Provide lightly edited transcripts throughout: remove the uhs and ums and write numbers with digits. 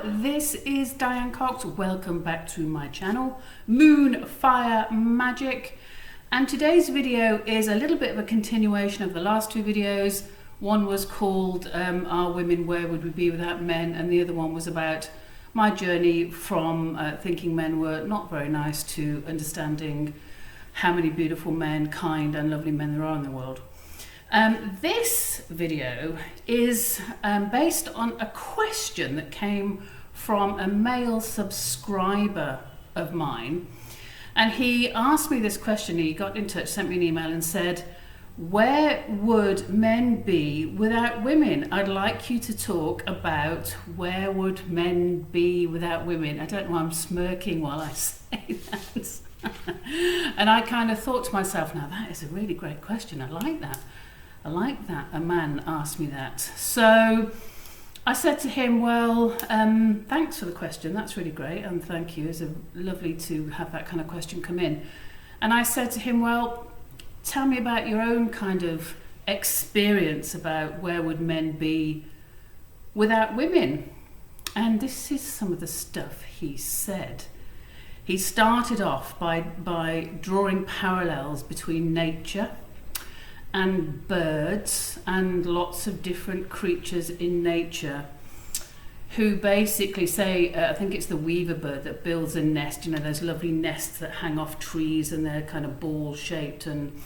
this is Diane Cox. Welcome back to my channel, Moon Fire Magic. And today's video is a little bit of a continuation of the last two videos. One was called Are Women, Where Would We Be Without Men? And the other one was about my journey from thinking men were not very nice to understanding how many beautiful men, kind and lovely men there are in the world. This video is based on a question that came from a male subscriber of mine, and he asked me this question. He got in touch, sent me an email and said, where would men be without women? I'd like you to talk about where would men be without women. I don't know why I'm smirking while I say that. And I kind of thought to myself, now that is a really great question. I like that a man asked me that. So I said to him, well, thanks for the question. That's really great. And thank you. It's lovely to have that kind of question come in. And I said to him, well, tell me about your own kind of experience about where would men be without women. And this is some of the stuff he said. He started off by drawing parallels between nature and birds and lots of different creatures in nature who basically say, I think it's the weaver bird that builds a nest, you know, those lovely nests that hang off trees and they're kind of ball shaped, and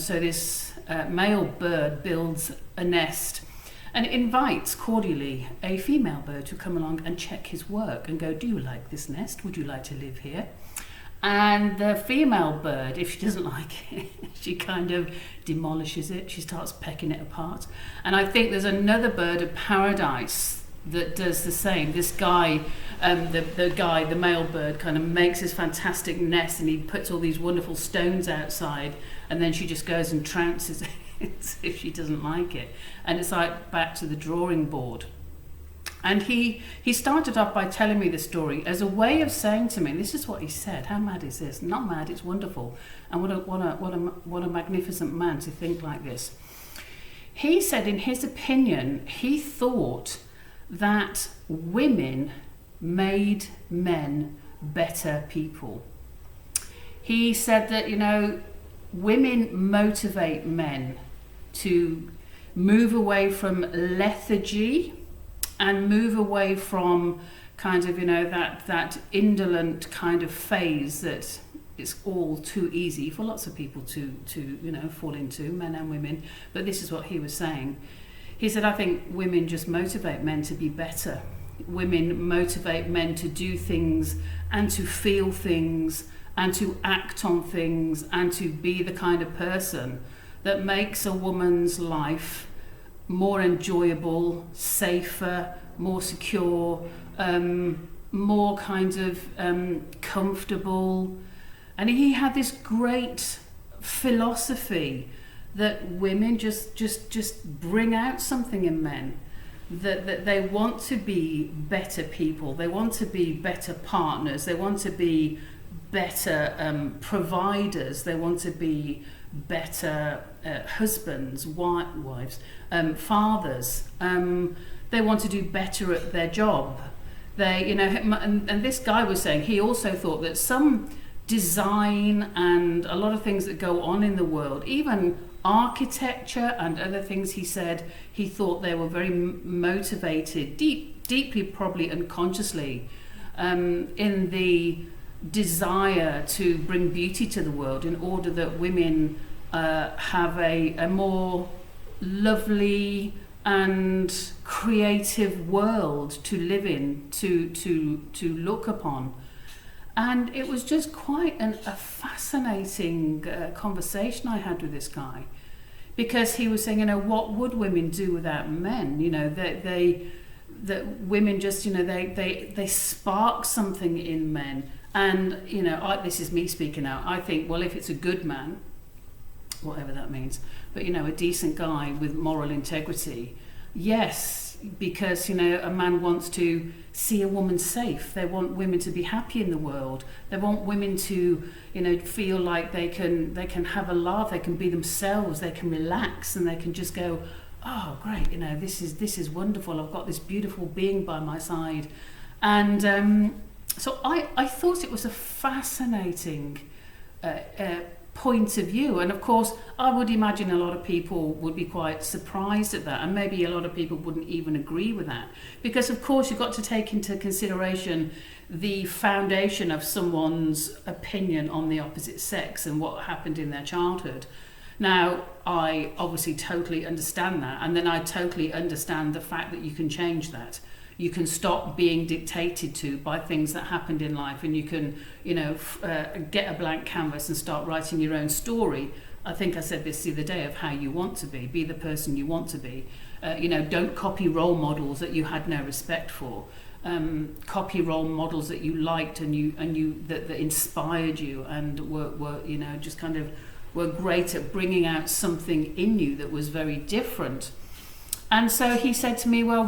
so this male bird builds a nest and it invites cordially a female bird to come along and check his work and go, do you like this nest? Would you like to live here? And the female bird, if she doesn't like it, she kind of demolishes it. She starts pecking it apart. And I think there's another bird of paradise that does the same. This guy, the male bird, kind of makes this fantastic nest and he puts all these wonderful stones outside, and then she just goes and trounces it if she doesn't like it. And it's like back to the drawing board. And he started off by telling me the story as a way of saying to me, this is what he said, how mad is this? Not mad, it's wonderful. And what a magnificent man to think like this. He said, in his opinion, he thought that women made men better people. He said that, you know, women motivate men to move away from lethargy and move away from kind of, you know, that indolent kind of phase that it's all too easy for lots of people to you know, fall into, men and women. But this is what he was saying. He said, I think women just motivate men to be better. Women motivate men to do things and to feel things and to act on things and to be the kind of person that makes a woman's life more enjoyable, safer, more secure, more kind of comfortable. And he had this great philosophy that women just bring out something in men, that they want to be better people, they want to be better partners, they want to be better providers, they want to be better husbands, wives, fathers. They want to do better at their job. They, you know, and this guy was saying he also thought that some design and a lot of things that go on in the world, even architecture and other things, he said he thought they were very motivated, deeply probably unconsciously, in the desire to bring beauty to the world in order that women have a more lovely and creative world to live in, to look upon. And it was just quite a fascinating conversation I had with this guy, because he was saying, you know, what would women do without men? You know, that women just, you know, they spark something in men. And, you know, this is me speaking out. I think, well, if it's a good man, whatever that means, but, you know, a decent guy with moral integrity, yes, because, you know, a man wants to see a woman safe. They want women to be happy in the world. They want women to, you know, feel like they can have a laugh, they can be themselves, they can relax, and they can just go, oh great, you know, this is wonderful. I've got this beautiful being by my side, and so I thought it was a fascinating point of view, and of course I would imagine a lot of people would be quite surprised at that, and maybe a lot of people wouldn't even agree with that, because of course you've got to take into consideration the foundation of someone's opinion on the opposite sex and what happened in their childhood. Now, I obviously totally understand that, and then I totally understand the fact that you can change that. You can stop being dictated to by things that happened in life, and you can, you know, get a blank canvas and start writing your own story. I think I said this the other day, of how you want to be the person you want to be. You know, don't copy role models that you had no respect for. Copy role models that you liked and that inspired you and were you know, just kind of were great at bringing out something in you that was very different. And so he said to me, well,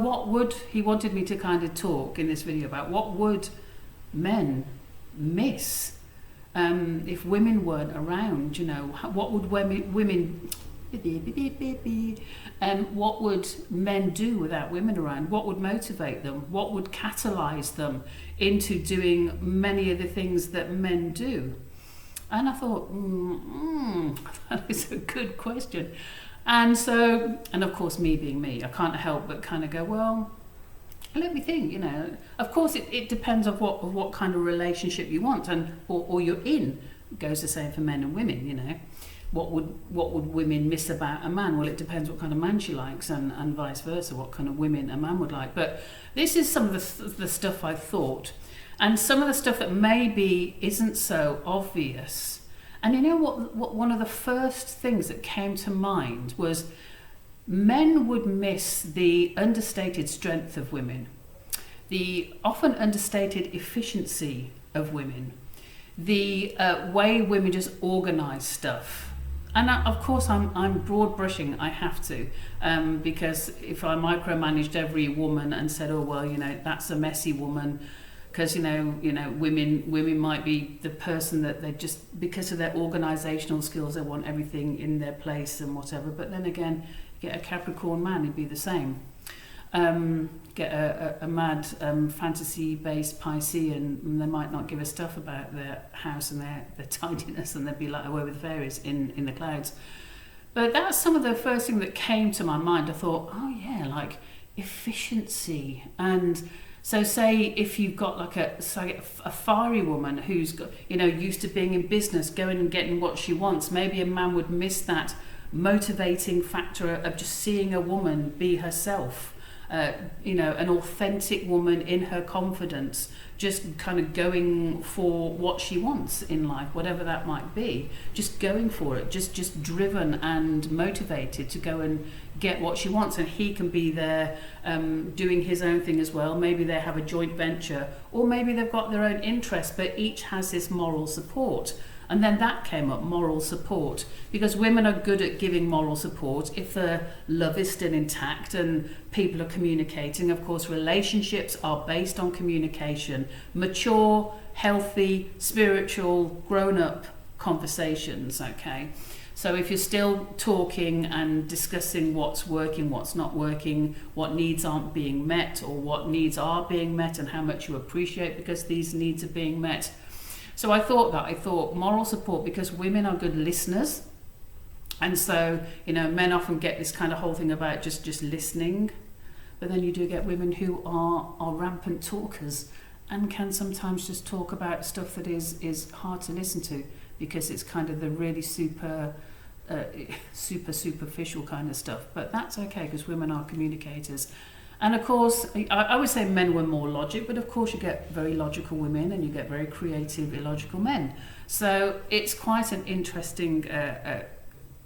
he wanted me to kind of talk in this video about what would men miss if women weren't around, you know, what would women what would men do without women around? What would motivate them? What would catalyze them into doing many of the things that men do? And I thought, that is a good question. And so, and of course, me being me, I can't help but kind of go, well, let me think, you know. Of course, it depends on what kind of relationship you want or you're in. It goes the same for men and women, you know. What would women miss about a man? Well, it depends what kind of man she likes, and vice versa, what kind of women a man would like. But this is some of the stuff I thought, and some of the stuff that maybe isn't so obvious. And you know what one of the first things that came to mind was men would miss the understated strength of women, the often understated efficiency of women, the way women just organise stuff. And of course I'm broad brushing, I have to, because if I micromanaged every woman and said, oh well, you know, that's a messy woman, because you know women might be the person that they just, because of their organisational skills, they want everything in their place and whatever. But then again, get a Capricorn man, he'd be the same. Get a mad fantasy-based Piscean, and they might not give a stuff about their house and their tidiness, and they'd be like away with fairies in the clouds. But that's some of the first thing that came to my mind. I thought, oh yeah, like efficiency. And so say if you've got like a fiery woman who's got, you know, used to being in business, going and getting what she wants, maybe a man would miss that motivating factor of just seeing a woman be herself. You know, an authentic woman in her confidence, just kind of going for what she wants in life, whatever that might be, just going for it, just driven and motivated to go and get what she wants. And he can be there doing his own thing as well. Maybe they have a joint venture, or maybe they've got their own interests, but each has this moral support. And then that came up, moral support, because women are good at giving moral support if the love is still intact and people are communicating. Of course, relationships are based on communication, mature, healthy, spiritual, grown-up conversations, okay? So if you're still talking and discussing what's working, what's not working, what needs aren't being met, or what needs are being met, and how much you appreciate because these needs are being met. So I thought moral support, because women are good listeners. And so, you know, men often get this kind of whole thing about just listening, but then you do get women who are rampant talkers and can sometimes just talk about stuff that is hard to listen to, because it's kind of the really super superficial kind of stuff. But that's okay, because women are communicators. And of course, I would say men were more logic, but of course you get very logical women and you get very creative, illogical men. So it's quite an interesting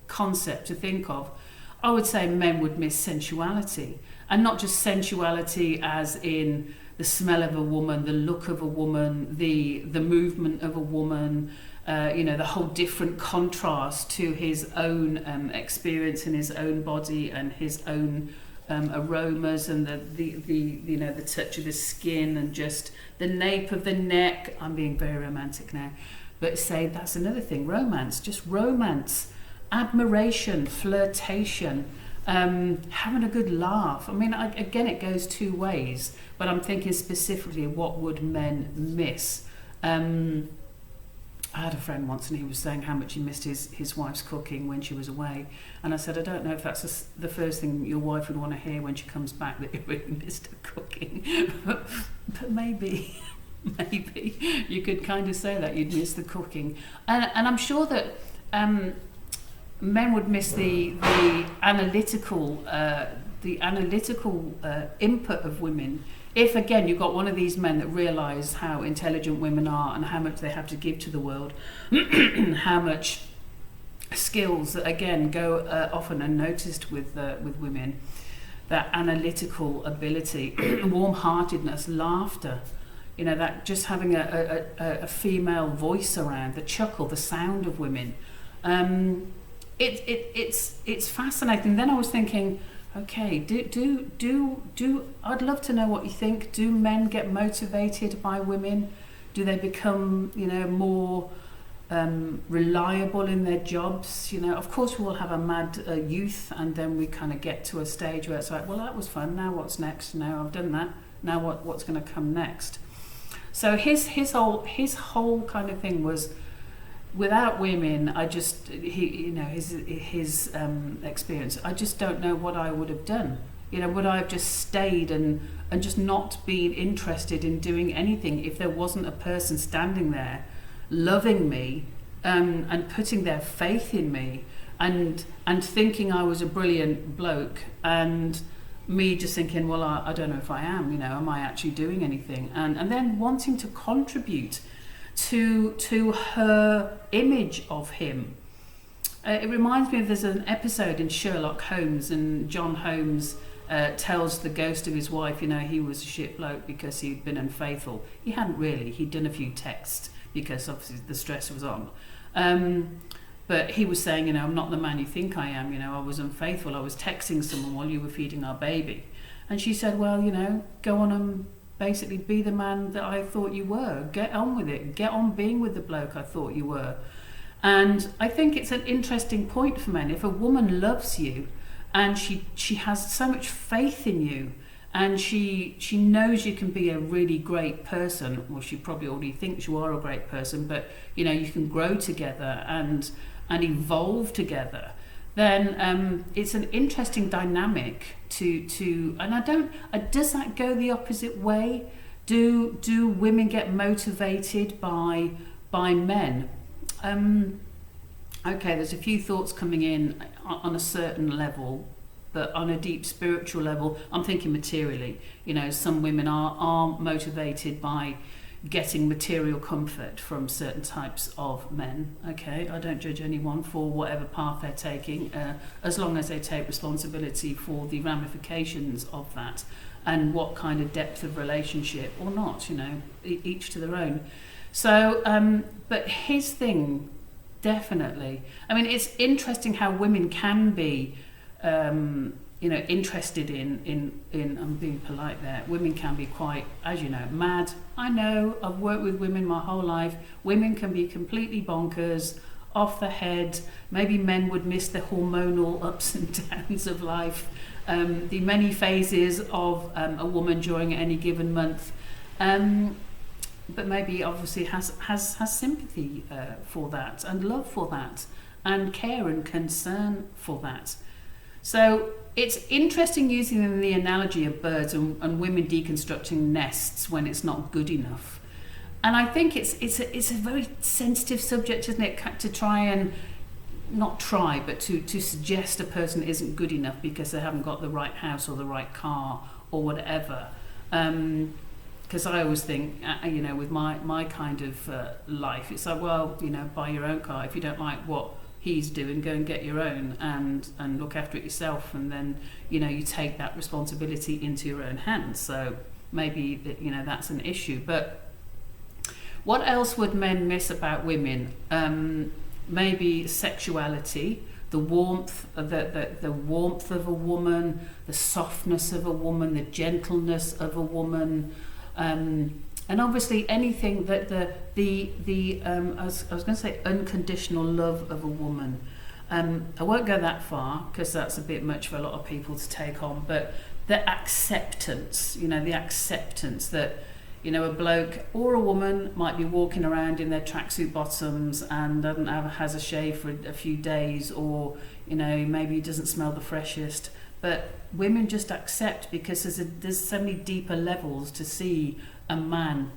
concept to think of. I would say men would miss sensuality, and not just sensuality as in the smell of a woman, the look of a woman, the movement of a woman, you know, the whole different contrast to his own experience in his own body and his own aromas, and the you know, the touch of the skin and just the nape of the neck. I'm being very romantic now, but say that's another thing, romance, just romance, admiration, flirtation, having a good laugh. I mean, again, it goes two ways, but I'm thinking specifically, what would men miss? I had a friend once and he was saying how much he missed his wife's cooking when she was away. And I said, I don't know if that's the first thing your wife would want to hear when she comes back, that you really missed her cooking. But maybe you could kind of say that you'd miss the cooking. And I'm sure that men would miss the analytical input of women. If, again, you've got one of these men that realise how intelligent women are and how much they have to give to the world, how much skills that, again, go often unnoticed with women, that analytical ability, warm-heartedness, laughter, you know, that just having a female voice around, the chuckle, the sound of women. It's fascinating. Then I was thinking, okay, I'd love to know what you think. Do men get motivated by women? Do they become, you know, more reliable in their jobs? You know, of course we all have a mad youth, and then we kind of get to a stage where it's like, well, that was fun. Now what's next? Now I've done that. Now what's going to come next? So his whole kind of thing was, without women, his experience, I just don't know what I would have done. You know, would I have just stayed and just not been interested in doing anything if there wasn't a person standing there loving me and putting their faith in me and thinking I was a brilliant bloke, and me just thinking, well, I don't know if I am, you know, am I actually doing anything? And then wanting to contribute to her image of him. It reminds me of, there's an episode in Sherlock Holmes, and John Holmes tells the ghost of his wife, you know, he was a shit bloke because he'd been unfaithful. He hadn't really. He'd done a few texts because obviously the stress was on. But he was saying, you know, I'm not the man you think I am. You know, I was unfaithful. I was texting someone while you were feeding our baby. And she said, well, you know, go on and basically be the man that I thought you were. Get on with it. Get on being with the bloke I thought you were. And I think it's an interesting point for men. If a woman loves you and she has so much faith in you, and she knows you can be a really great person, well, she probably already thinks you are a great person, but you know, you can grow together and evolve together, then it's an interesting dynamic to and does that go the opposite way? Do women get motivated by men? Okay, there's a few thoughts coming in on a certain level, but on a deep spiritual level, I'm thinking materially. You know, some women are motivated by getting material comfort from certain types of men. Okay, I don't judge anyone for whatever path they're taking, as long as they take responsibility for the ramifications of that and what kind of depth of relationship or not, you know, each to their own. So, but his thing, definitely. I mean, it's interesting how women can be, you know, interested in I'm being polite there, women can be quite, as you know, mad. I know, I've worked with women my whole life. Women can be completely bonkers, off the head. Maybe men would miss the hormonal ups and downs of life, the many phases of a woman during any given month. But maybe obviously has sympathy for that, and love for that, and care and concern for that. So it's interesting using the analogy of birds and women deconstructing nests when it's not good enough. And I think it's a very sensitive subject, isn't it, to try and not try, but to suggest a person isn't good enough because they haven't got the right house or the right car or whatever. Because I always think, you know, with my kind of life, it's like, well, you know, buy your own car. If you don't like what he's doing, go and get your own and look after it yourself. And then, you know, you take that responsibility into your own hands. So maybe, you know, that's an issue. But what else would men miss about women? Maybe sexuality, the warmth, the warmth of a woman, the softness of a woman, the gentleness of a woman. And obviously anything that I was going to say unconditional love of a woman. I won't go that far because that's a bit much for a lot of people to take on, but the acceptance, the acceptance that, a bloke or a woman might be walking around in their tracksuit bottoms and has a shave for a few days, or, maybe doesn't smell the freshest. But women just accept, because there's so many deeper levels to see a man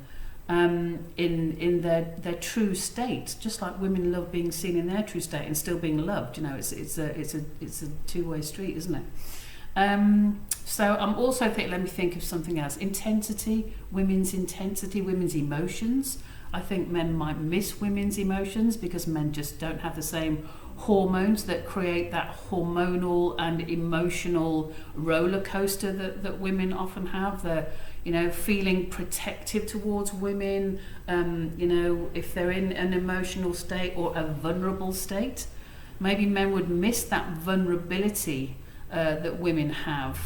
in their true state, just like women love being seen in their true state and still being loved. It's a two-way street, isn't it? So I'm also let me think of something else. Intensity, women's emotions. I think men might miss women's emotions because men just don't have the same hormones that create that hormonal and emotional roller coaster that women often have. They're, feeling protective towards women, if they're in an emotional state or a vulnerable state. Maybe men would miss that vulnerability that women have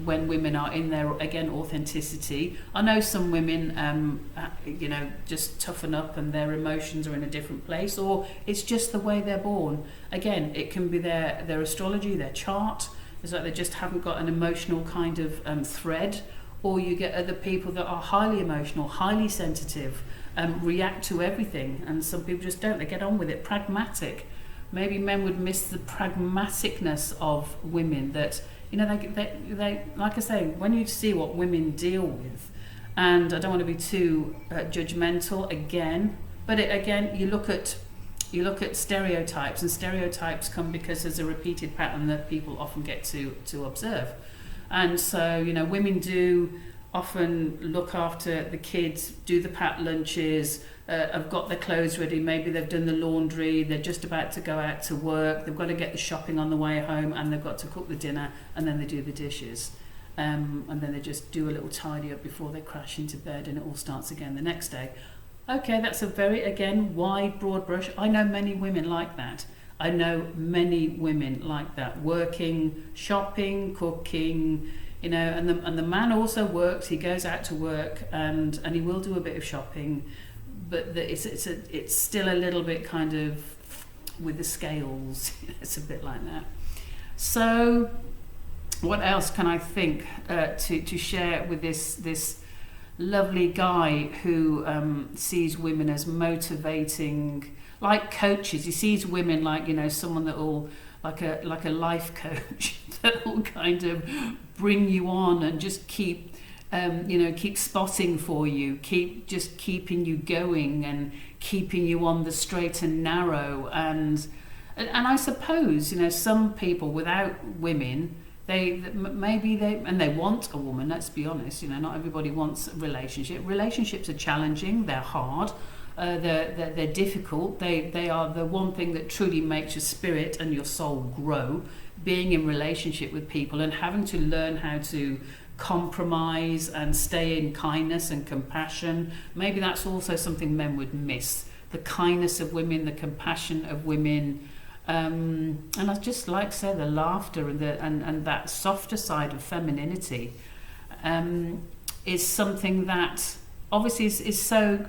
when women are in their, again, authenticity. I know some women, just toughen up and their emotions are in a different place, or it's just the way they're born. Again, it can be their astrology, their chart. It's like they just haven't got an emotional kind of thread. Or you get other people that are highly emotional, highly sensitive, react to everything, and some people just don't. They get on with it. Pragmatic. Maybe men would miss the pragmaticness of women, that they like I say, when you see what women deal with, and I don't want to be too judgmental again, but you look at stereotypes, and stereotypes come because there's a repeated pattern that people often get to observe. And so, women do often look after the kids, do the packed lunches, have got their clothes ready, maybe they've done the laundry, they're just about to go out to work, they've got to get the shopping on the way home, and they've got to cook the dinner, and then they do the dishes. And then they just do a little tidy up before they crash into bed, and it all starts again the next day. Okay, that's a very, again, wide, broad brush. I know many women like that. Working, shopping, cooking, and the man also works. He goes out to work and he will do a bit of shopping, but it's still a little bit kind of with the scales. It's a bit like that. So, what else can I think to share with this lovely guy who sees women as motivating? Like coaches, he sees women like, someone that will, like a life coach that will kind of bring you on and just keep spotting for you, keeping you going and keeping you on the straight and narrow. And I suppose, some people without women, they want a woman. Let's be honest, not everybody wants a relationship. Relationships are challenging. They're hard. They're difficult. They are the one thing that truly makes your spirit and your soul grow, being in relationship with people and having to learn how to compromise and stay in kindness and compassion. Maybe that's also something men would miss, the kindness of women, the compassion of women, and I just like to say the laughter and that softer side of femininity is something that obviously is so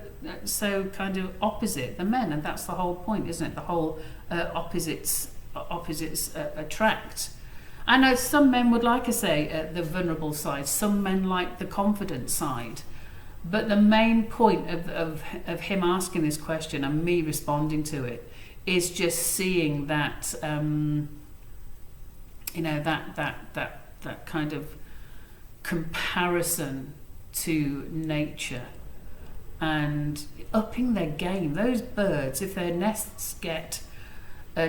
kind of opposite the men, and that's the whole point, isn't it? The whole opposites attract. I know some men would like to say the vulnerable side, some men like the confident side, but the main point of him asking this question and me responding to it is just seeing that that kind of comparison to nature and upping their game. Those birds, if their nests get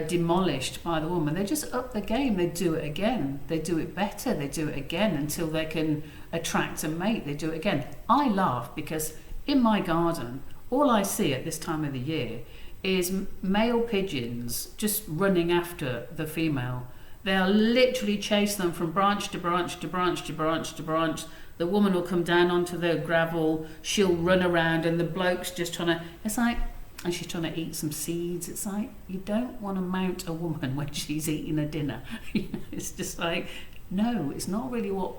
demolished by the woman, they just up the game. They do it again. They do it better. They do it again until they can attract a mate. They do it again. I laugh because in my garden, all I see at this time of the year is male pigeons just running after the female. They'll literally chase them from branch to branch to branch to branch to branch. The woman will come down onto the gravel, she'll run around, and the bloke's just trying to, and she's trying to eat some seeds. It's like, you don't want to mount a woman when she's eating a dinner. It's just like, no, it's not really what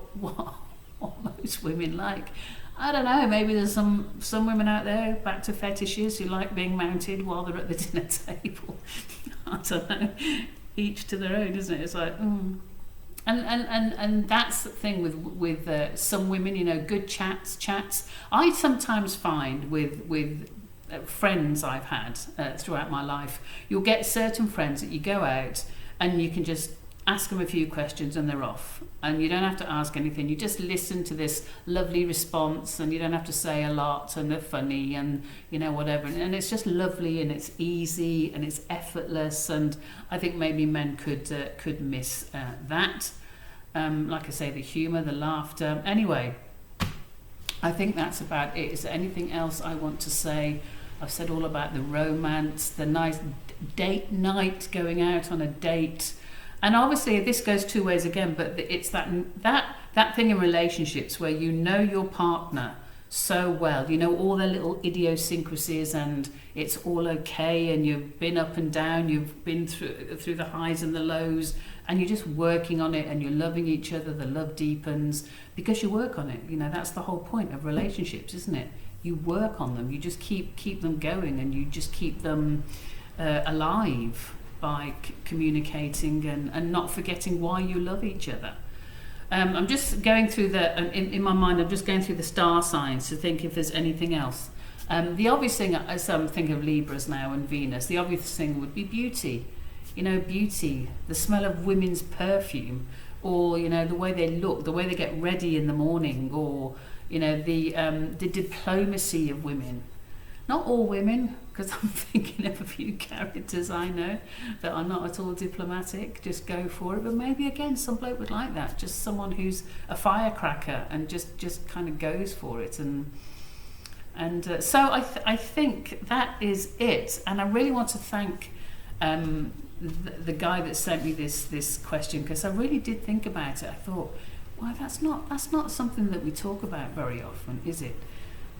most women like. I don't know, maybe there's some women out there, back to fetishes, who like being mounted while they're at the dinner table. I don't know, each to their own, isn't it? It's like, And that's the thing with some women, you know, good chats. I sometimes find with friends I've had throughout my life, you'll get certain friends that you go out and you can just ask them a few questions and they're off, and you don't have to ask anything. You just listen to this lovely response, and you don't have to say a lot, and they're funny, and you know, whatever, and it's just lovely, and it's easy, and it's effortless. And I think maybe men could miss that. Like I say, the humour, the laughter. Anyway, I think that's about it. Is there anything else I want to say? I've said all about the romance, the nice date night, going out on a date. And obviously this goes two ways again, but it's that thing in relationships where you know your partner so well, you know all their little idiosyncrasies, and it's all okay, and you've been up and down, you've been through the highs and the lows, and you're just working on it, and you're loving each other. The love deepens because you work on it. You know, that's the whole point of relationships, isn't it? You work on them, you just keep them going, and you just keep them alive by communicating and not forgetting why you love each other. I'm just going through in my mind, I'm just going through the star signs to think if there's anything else. The obvious thing, as I'm thinking of Libras now and Venus, the obvious thing would be beauty. You know, beauty, the smell of women's perfume, or, you know, the way they look, the way they get ready in the morning, or, you know, the diplomacy of women. Not all women, because I'm thinking of a few characters I know that are not at all diplomatic, just go for it. But maybe again, some bloke would like that, just someone who's a firecracker and just kind of goes for it. And so I think that is it. And I really want to thank the guy that sent me this question, because I really did think about it. I thought, well, that's not something that we talk about very often, is it?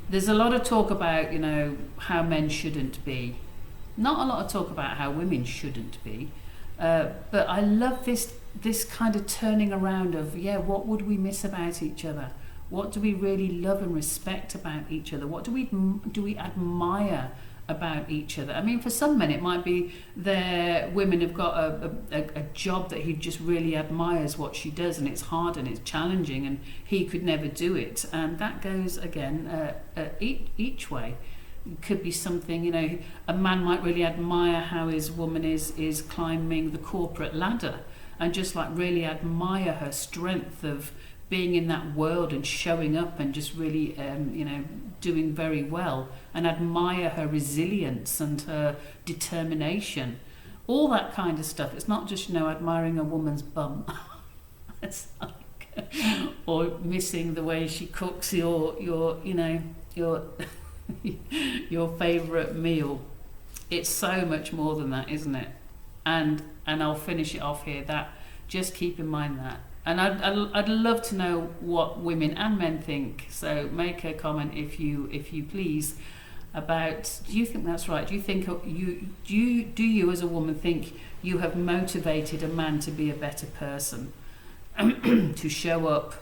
There's a lot of talk about, you know, how men shouldn't be. Not a lot of talk about how women shouldn't be. But I love this kind of turning around of, yeah, what would we miss about each other? What do we really love and respect about each other? What do we admire about each other? I mean, for some men it might be their women have got a job that he just really admires what she does, and it's hard and it's challenging, and he could never do it. And that goes again each way. It could be something, you know, a man might really admire how his woman is climbing the corporate ladder, and just like really admire her strength of being in that world and showing up and just really you know, doing very well, and admire her resilience and her determination, all that kind of stuff. It's not just, you know, admiring a woman's bum. It's like, or missing the way she cooks your you know, your your favorite meal. It's so much more than that, isn't it? And I'll finish it off here, that just keep in mind that. And I'd love to know what women and men think. So make a comment if you please about, do you think that's right? Do you think do you as a woman think you have motivated a man to be a better person, to show up,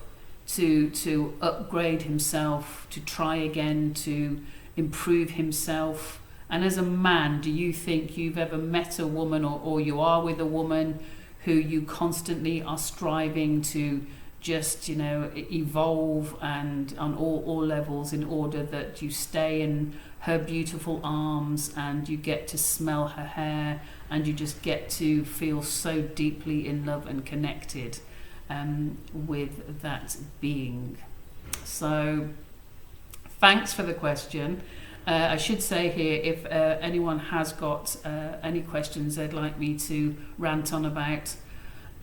to upgrade himself, to try again, to improve himself? And as a man, do you think you've ever met a woman, or you are with a woman who you constantly are striving to just, you know, evolve and on all levels, in order that you stay in her beautiful arms and you get to smell her hair and you just get to feel so deeply in love and connected with that being? So thanks for the question. I should say here, if anyone has got any questions they'd like me to rant on about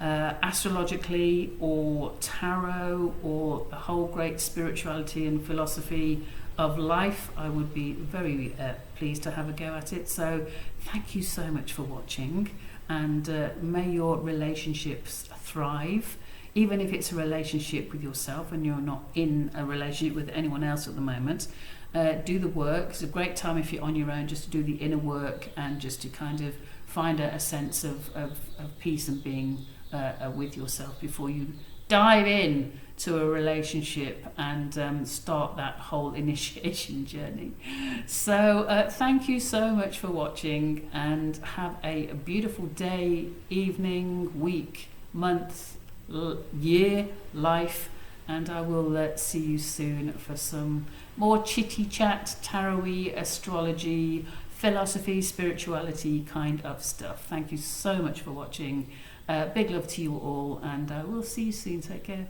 astrologically or tarot or the whole great spirituality and philosophy of life, I would be very pleased to have a go at it. So thank you so much for watching, and may your relationships thrive, even if it's a relationship with yourself and you're not in a relationship with anyone else at the moment. Do the work. It's a great time if you're on your own, just to do the inner work and just to kind of find a sense of peace and being with yourself before you dive in to a relationship and start that whole initiation journey. So thank you so much for watching, and have a beautiful day, evening, week, month, year, life, and I will see you soon for some more chitty chat, tarot-y, astrology, philosophy, spirituality kind of stuff. Thank you so much for watching. Big love to you all, and I will see you soon. Take care.